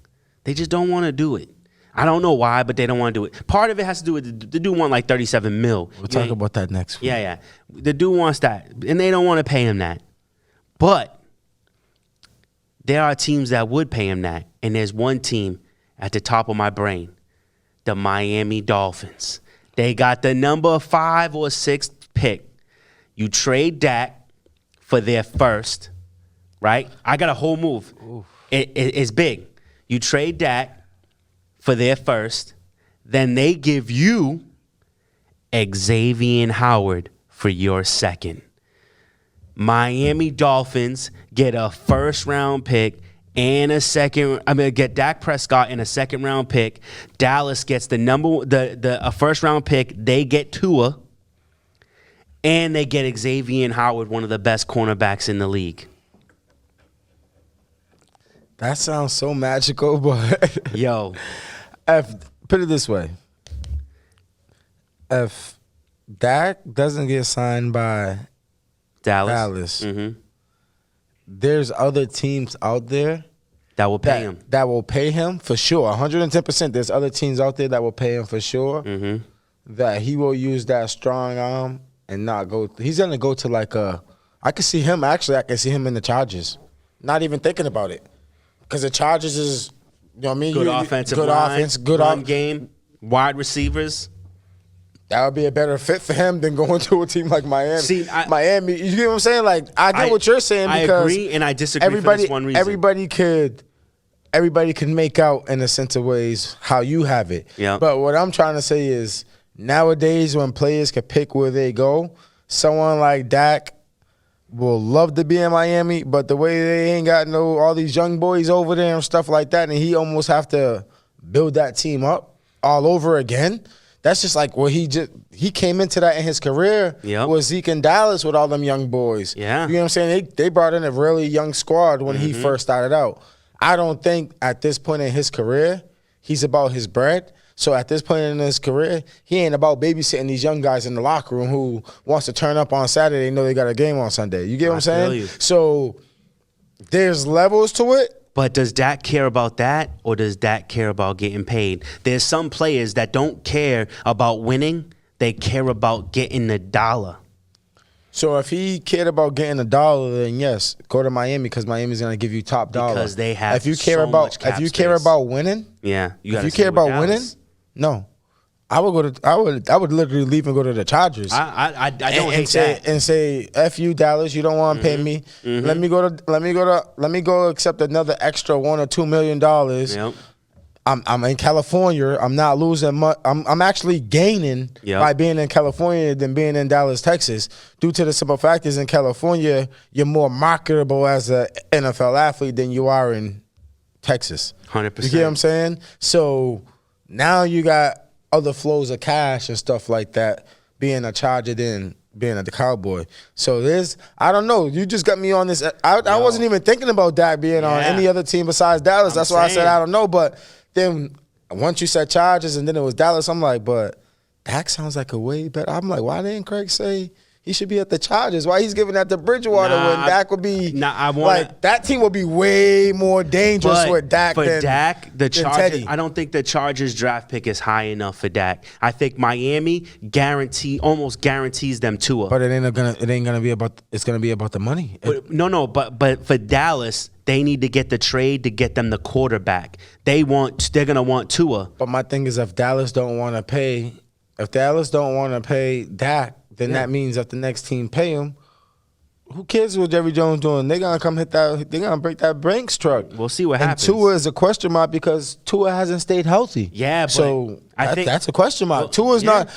They just don't want to do it. I don't know why, but they don't want to do it. Part of it has to do with the dude want like $37 million. We'll talk about that next week. Yeah. The dude wants that, and they don't want to pay him that. But there are teams that would pay him that, and there's one team at the top of my brain, the Miami Dolphins. They got the number 5 or 6 pick. You trade Dak for their first. Right? I got a whole move. It's big. You trade Dak for their first, then they give you Xavier Howard for your second. Miami Dolphins get a first-round pick and get Dak Prescott and a second-round pick. Dallas gets a first-round pick. They get Tua, and they get Xavier Howard, one of the best cornerbacks in the league. That sounds so magical, but yo, put it this way: if Dak doesn't get signed by Dallas, there's other teams out there that will pay him. That will pay him for sure, 110%. There's other teams out there that will pay him for sure. That he will use that strong arm and not go. He's gonna go to like a. I can see him in the Chargers. Not even thinking about it. Because the Chargers is, you know what I mean? Good offensive line, good run game, wide receivers. That would be a better fit for him than going to a team like Miami. See, Miami, you get what I'm saying? Like, I get what you're saying because I agree and I disagree for this one reason. Everybody can make out in a sense of ways how you have it. Yep. But what I'm trying to say is nowadays when players can pick where they go, someone like Dak will love to be in Miami, but the way they ain't got all these young boys over there and stuff like that, and he almost have to build that team up all over again. That's just like what he came into that in his career with Zeke and Dallas with all them young boys. Yeah. You know what I'm saying? They brought in a really young squad when he first started out. I don't think at this point in his career, he's about his bread. So at this point in his career, he ain't about babysitting these young guys in the locker room who wants to turn up on Saturday and know they got a game on Sunday. You get what I'm saying? So there's levels to it. But does Dak care about that, or does Dak care about getting paid? There's some players that don't care about winning. They care about getting the dollar. So if he cared about getting $1, then yes, go to Miami because Miami's gonna give you top dollar. Because they have if you care so about much cap if you care space. about winning, Yeah, if you care about winning, no, I would literally leave and go to the Chargers. I don't and hate say that. and say F you Dallas, you don't want to pay me. Let me go accept another extra $1 or $2 million. Yep. I'm in California. I'm not losing much. I'm actually gaining by being in California than being in Dallas, Texas, due to the simple fact is in California, you're more marketable as an NFL athlete than you are in Texas. 100%. You get what I'm saying? So now you got other flows of cash and stuff like that, being a Charger than being a Cowboy. So I don't know. You just got me on this. I wasn't even thinking about Dak being on any other team besides Dallas. That's why I said I don't know, but then once you said Chargers and then it was Dallas, I'm like, but Dak sounds like a way better. I'm like, why didn't Craig say he should be at the Chargers? Why he's giving that to Bridgewater when Dak would be that team would be way more dangerous with Dak than the Chargers. Teddy. I don't think the Chargers draft pick is high enough for Dak. I think Miami almost guarantees them Tua. But it's gonna be about the money. But for Dallas, they need to get the trade to get them the quarterback. They're gonna want Tua. But my thing is, if Dallas don't want to pay Dak, then that means that the next team pay him. Who cares what Jerry Jones doing? They're gonna come hit that. They're gonna break that Brinks truck. We'll see what happens. And Tua is a question mark because Tua hasn't stayed healthy. Yeah, but so I think that's a question mark. Tua's not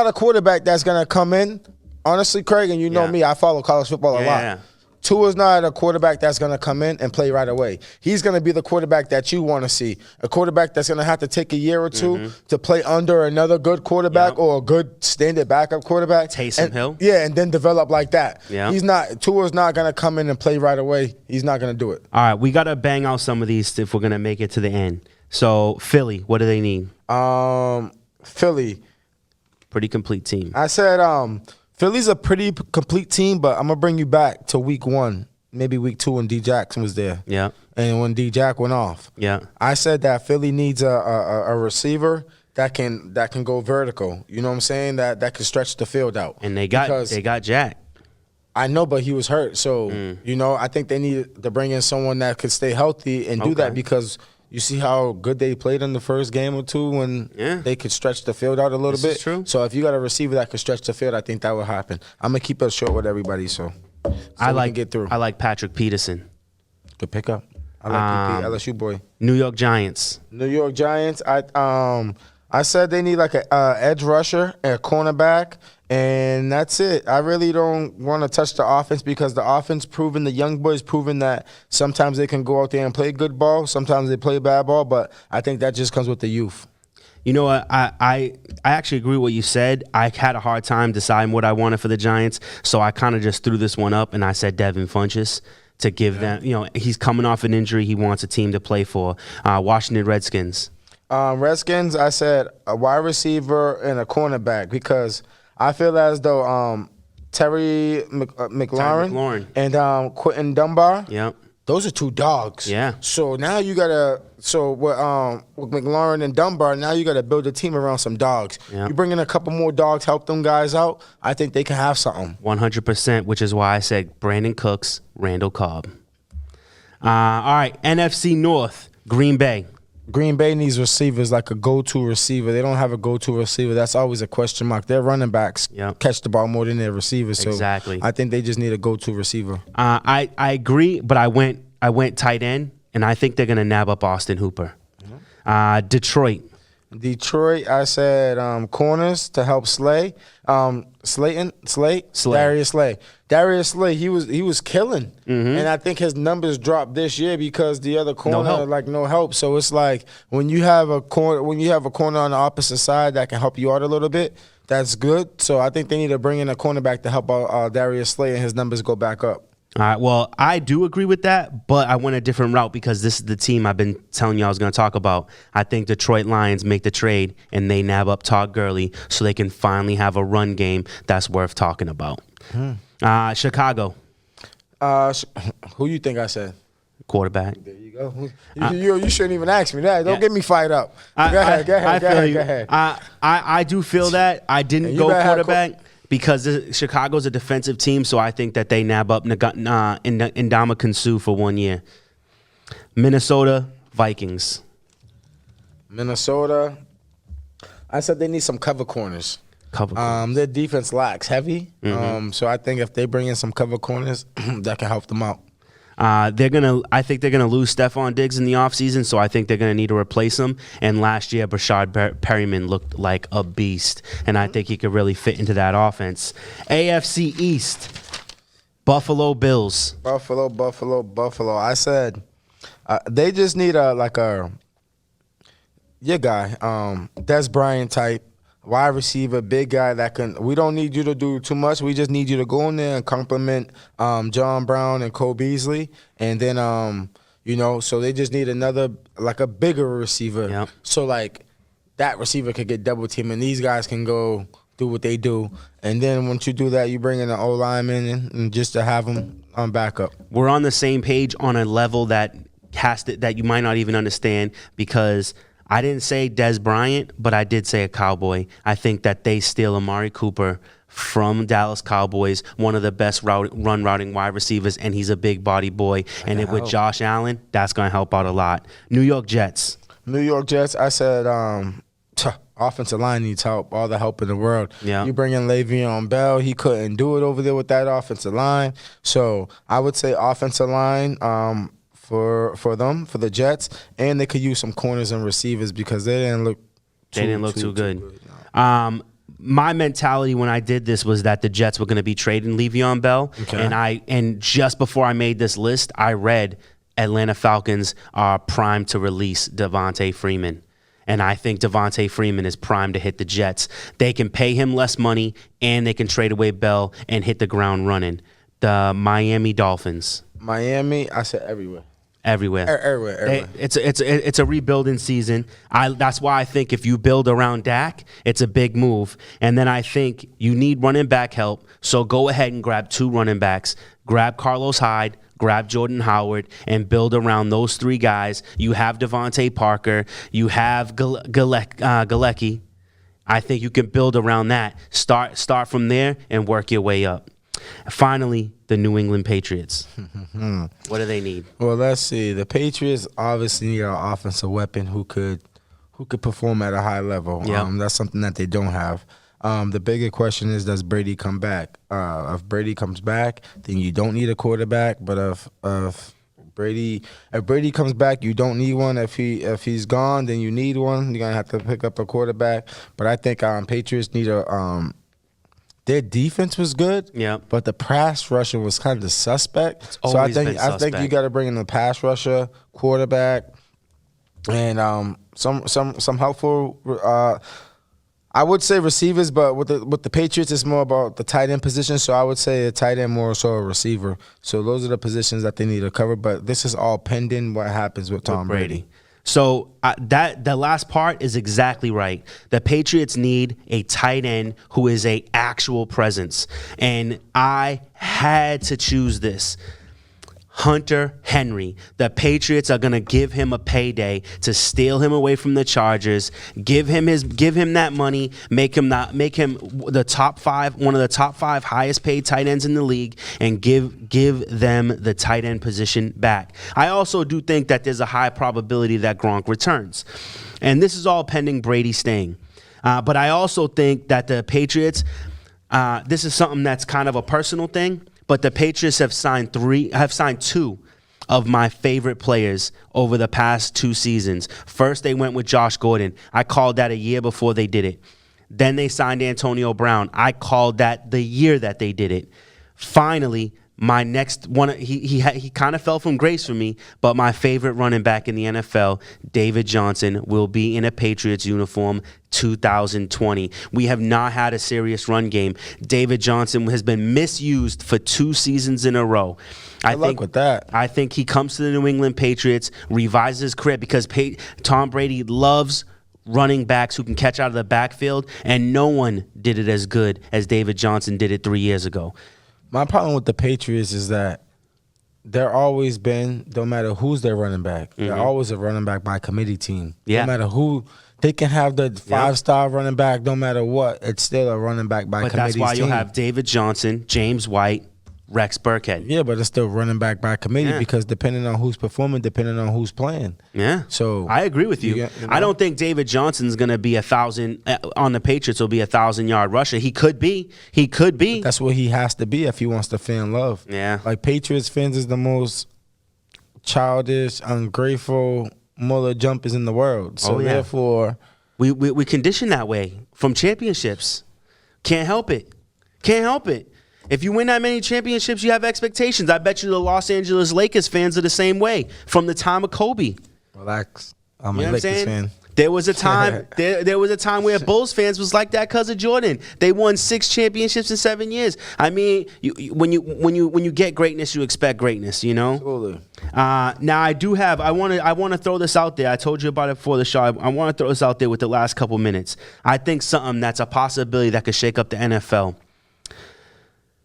a quarterback that's gonna come in. Honestly, Craig, and you know me, I follow college football a lot. Yeah. Tua's not a quarterback that's going to come in and play right away. He's going to be the quarterback that you want to see. A quarterback that's going to have to take a year or two to play under another good quarterback or a good standard backup quarterback. Taysom Hill. Yeah, and then develop like that. Yeah. Tua's not going to come in and play right away. He's not going to do it. All right, we got to bang out some of these if we're going to make it to the end. So, Philly, what do they need? Philly. Pretty complete team. I said Philly's a pretty complete team, but I'm going to bring you back to week 1, maybe week 2 when D. Jackson was there. Yeah. And when D. Jack went off. Yeah. I said that Philly needs a receiver that can go vertical. You know what I'm saying? That can stretch the field out. And they got Jack. I know, but he was hurt. So, I think they need to bring in someone that could stay healthy and do that because you see how good they played in the first game or two when they could stretch the field out a little bit. This is true. So if you got a receiver that could stretch the field, I think that will happen. I'm going to keep it short with everybody so I we can get through. I like Patrick Peterson. Good pickup. I like LSU boy. New York Giants. I said they need like an edge rusher, a cornerback, and that's it. I really don't want to touch the offense because the offense proven, the young boys proven that sometimes they can go out there and play good ball, sometimes they play bad ball, but I think that just comes with the youth. You know what? I actually agree with what you said. I had a hard time deciding what I wanted for the Giants, so I kind of just threw this one up, and I said Devin Funchess to give them, he's coming off an injury. He wants a team to play for. Washington Redskins. Redskins, I said a wide receiver and a cornerback because I feel as though Terry McLaurin and Quentin Dunbar, those are two dogs. Yeah. So now you gotta with McLaurin and Dunbar, now you gotta build a team around some dogs. Yeah. You bring in a couple more dogs, help them guys out. I think they can have something. 100%, which is why I said Brandon Cooks, Randall Cobb. All right, NFC North, Green Bay. Green Bay needs receivers like a go-to receiver. They don't have a go-to receiver. That's always a question mark. Their running backs catch the ball more than their receivers. So exactly. I think they just need a go-to receiver. I agree, but I went tight end, and I think they're going to nab up Austin Hooper. Detroit, I said corners to help Slay. Darius Slay, he was killing. And I think his numbers dropped this year because the other corner no help. So it's like when you have a corner on the opposite side that can help you out a little bit, that's good. So I think they need to bring in a cornerback to help out Darius Slay and his numbers go back up. All right, well, I do agree with that, but I went a different route because this is the team I've been telling you I was going to talk about. I think Detroit Lions make the trade, and they nab up Todd Gurley so they can finally have a run game that's worth talking about. Chicago. Who you think I said? Quarterback. There you go. You shouldn't even ask me that. Don't get me fired up. Go ahead. I do feel that. I didn't go quarterback because Chicago's a defensive team, so I think that they nab up Ndamukong Suh for 1 year. Minnesota Vikings. Minnesota, I said they need some cover corners. Their defense lacks heavy. So I think if they bring in some cover corners, that can help them out. I think they're gonna lose Stephon Diggs in the offseason, so I think they're gonna need to replace him. And last year, Brashad Perryman looked like a beast, and I think he could really fit into that offense. AFC East, Buffalo Bills. Buffalo. I said they just need your guy, Des Bryant type. Wide receiver, big guy that can. We don't need you to do too much. We just need you to go in there and compliment John Brown and Cole Beasley, and then so they just need another a bigger receiver. Yep. So that receiver could get double teamed, and these guys can go do what they do. And then once you do that, you bring in an O lineman and just to have them on backup. We're on the same page on a level that you might not even understand because. I didn't say Des Bryant, but I did say a Cowboy. I think that they steal Amari Cooper from Dallas Cowboys, one of the best run routing wide receivers, and he's a big body boy. And with Josh Allen, that's going to help out a lot. New York Jets, I said offensive line needs help, all the help in the world. Yeah. You bring in Le'Veon Bell, he couldn't do it over there with that offensive line. So I would say offensive line for the Jets, and they could use some corners and receivers because they didn't look too good. No. My mentality when I did this was that the Jets were going to be trading Le'Veon Bell, and just before I made this list, I read Atlanta Falcons are primed to release Devontae Freeman. And I think Devontae Freeman is primed to hit the Jets. They can pay him less money, and they can trade away Bell and hit the ground running. The Miami Dolphins. Miami, I said everywhere. Everywhere. It's a rebuilding season. That's why I think if you build around Dak, it's a big move. And then I think you need running back help. So go ahead and grab 2 running backs. Grab Carlos Hyde, grab Jordan Howard, and build around those 3 guys. You have Devontae Parker. You have Galecki. I think you can build around that. Start from there and work your way up. Finally, the New England Patriots. What do they need? Well, let's see. The Patriots obviously need an offensive weapon who could perform at a high level. Yep. That's something that they don't have. The bigger question is, does Brady come back? If Brady comes back, then you don't need a quarterback. But if Brady comes back, you don't need one. If he's gone, then you need one. You're gonna have to pick up a quarterback. But I think Patriots need their defense was good, but the pass rusher was kind of suspect. So I think you got to bring in a pass rusher, quarterback, and some helpful. I would say receivers, but with the Patriots, it's more about the tight end position. So I would say a tight end more so a receiver. So those are the positions that they need to cover. But this is all pending what happens with Tom Brady. So the last part is exactly right. The Patriots need a tight end who is a actual presence. And I had to choose this. Hunter Henry. The Patriots are going to give him a payday to steal him away from the Chargers, give him that money, make him the top 5, one of the top 5 highest paid tight ends in the league, and give them the tight end position back. I also do think that there's a high probability that Gronk returns. And this is all pending Brady staying. But I also think that the Patriots, this is something that's kind of a personal thing, but the Patriots have signed 2 of my favorite players over the past 2 seasons. First, they went with Josh Gordon. I called that a year before they did it. Then they signed Antonio Brown. I called that the year that they did it. Finally, my next one, he kind of fell from grace for me, but my favorite running back in the NFL, David Johnson, will be in a Patriots uniform 2020. We have not had a serious run game. David Johnson has been misused for 2 seasons in a row. Good luck with that. I think he comes to the New England Patriots, revises his career because Tom Brady loves running backs who can catch out of the backfield, and no one did it as good as David Johnson did it 3 years ago. My problem with the Patriots is that They're always been, no matter who's their running back, they're always a running back by committee team. Yeah. No matter who, they can have the 5-star running back, no matter what, it's still a running back by committee team. But that's why you'll have David Johnson, James White, Rex Burkhead. Yeah, but it's still running back by committee because depending on who's performing, depending on who's playing. Yeah. So I agree with you. I don't think David Johnson's going to be 1,000 on the Patriots will be 1,000-yard rusher. He could be. But that's what he has to be if he wants to fan love. Yeah. Like Patriots fans is the most childish, ungrateful mother jumpers in the world. So therefore, we condition that way from championships. Can't help it. Can't help it. If you win that many championships, you have expectations. I bet you the Los Angeles Lakers fans are the same way from the time of Kobe. Relax. I'm You know a what I'm Lakers saying? fan. There was a time. there was a time where Bulls fans was like that because of Jordan. They won 6 championships in 7 years. I mean, when you get greatness, you expect greatness. You know. Absolutely. Now I want to throw this out there. I told you about it before the show. I want to throw this out there with the last couple minutes. I think something that's a possibility that could shake up the NFL.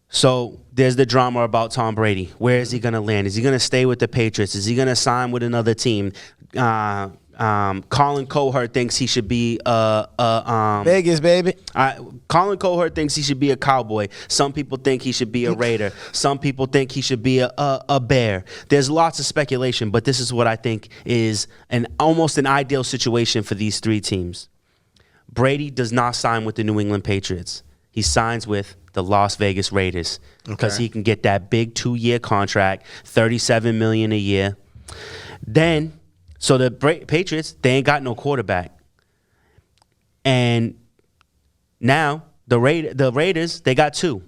So there's the drama about Tom Brady. Where is he going to land? Is he going to stay with the Patriots? Is he going to sign with another team? Colin Cowherd thinks he should be Vegas, baby. Colin Cowherd thinks he should be a Cowboy. Some people think he should be a Raider. Some people think he should be a Bear. There's lots of speculation, but this is what I think is almost an ideal situation for these 3 teams. Brady does not sign with the New England Patriots. He signs with the Las Vegas Raiders because he can get that big 2-year contract, $37 million a year. Then, so the Patriots, they ain't got no quarterback, and now the Raiders, they got 2.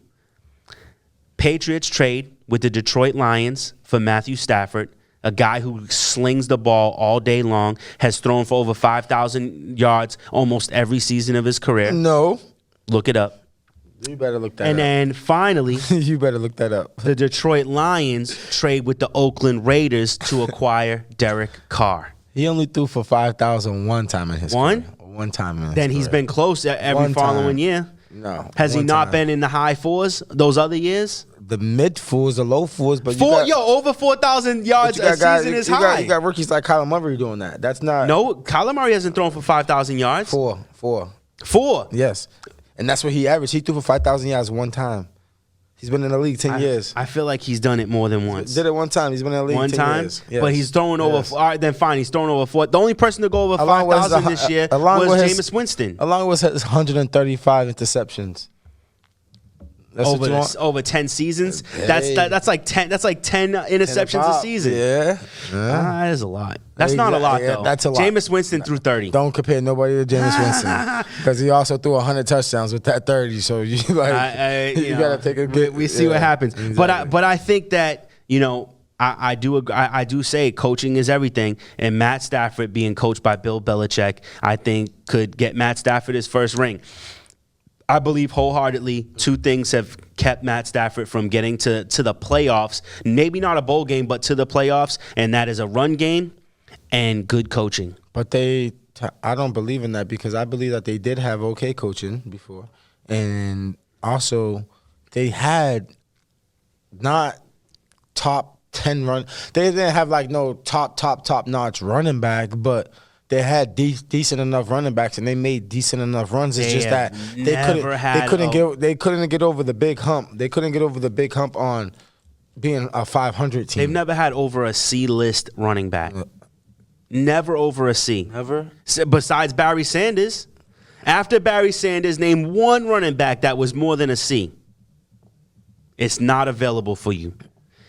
Patriots trade with the Detroit Lions for Matthew Stafford, a guy who slings the ball all day long, has thrown for over 5,000 yards almost every season of his career. No. Look it up. You better look that up. And then finally, you better look that up. the Detroit Lions trade with the Oakland Raiders to acquire Derek Carr. He only threw for 5,000 one time in his career. One time in his Then career. he's been close every following year. No. Has he not been in the high 4s those other years? The mid 4s, the low 4s, but over 4,000 yards a season is high. You got rookies like Kyler Murray doing that. That's not. No, Kyler Murray hasn't thrown for 5,000 yards. 4. 4. Yes. And that's what he averaged. He threw for 5,000 yards one time. He's been in the league 10 years. I feel like he's done it more than once. Did it one time. He's been in the league 10 years. Yes. But he's throwing over. All right, then fine. He's throwing over 4. The only person to go over 5,000 this year was Jameis Winston. Along with his 135 interceptions. Over 10 seasons. Hey. That's like 10 interceptions a season. Yeah. That is a lot. That's not a lot though. That's a lot. Jameis Winston threw 30. Don't compare nobody to Jameis Winston because he also threw 100 touchdowns with that 30. So you gotta take a good. We see what happens. Exactly. But I think that I do say coaching is everything, and Matt Stafford being coached by Bill Belichick, I think could get Matt Stafford his first ring. I believe wholeheartedly 2 things have kept Matt Stafford from getting to the playoffs. Maybe not a bowl game, but to the playoffs, and that is a run game and good coaching. But I don't believe in that because I believe that they did have okay coaching before. And also, they had not top 10 run. They didn't have like no top-notch running back, but they had decent enough running backs and they made decent enough runs. It's just that they couldn't get over the big hump. They couldn't get over the big hump on being a 500 team. They've never had over a C-list running back. Never over a C. Never? Besides Barry Sanders. After Barry Sanders, name 1 running back that was more than a C. It's not available for you.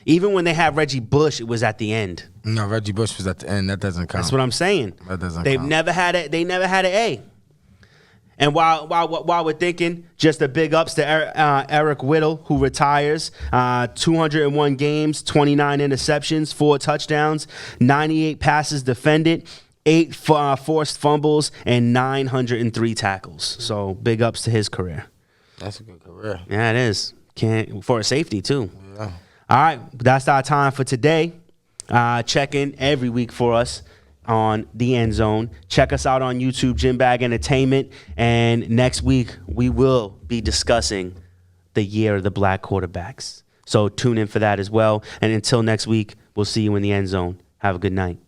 Even when they had Reggie Bush, it was at the end. No, Reggie Bush was at the end. That doesn't count. That's what I'm saying. That doesn't They count. never had it. They never had an A. And while we're thinking, just a big ups to Eric Whittle, who retires. 201 games, 29 interceptions, 4 touchdowns, 98 passes defended, 8 forced fumbles, and 903 tackles. So big ups to his career. That's a good career. Yeah, it is. For a safety too. Yeah. All right, that's our time for today. Check in every week for us on the Endzone. Check us out on YouTube, Gym Bag Entertainment. And next week, we will be discussing the year of the black quarterbacks. So tune in for that as well. And until next week, we'll see you in the end zone. Have a good night.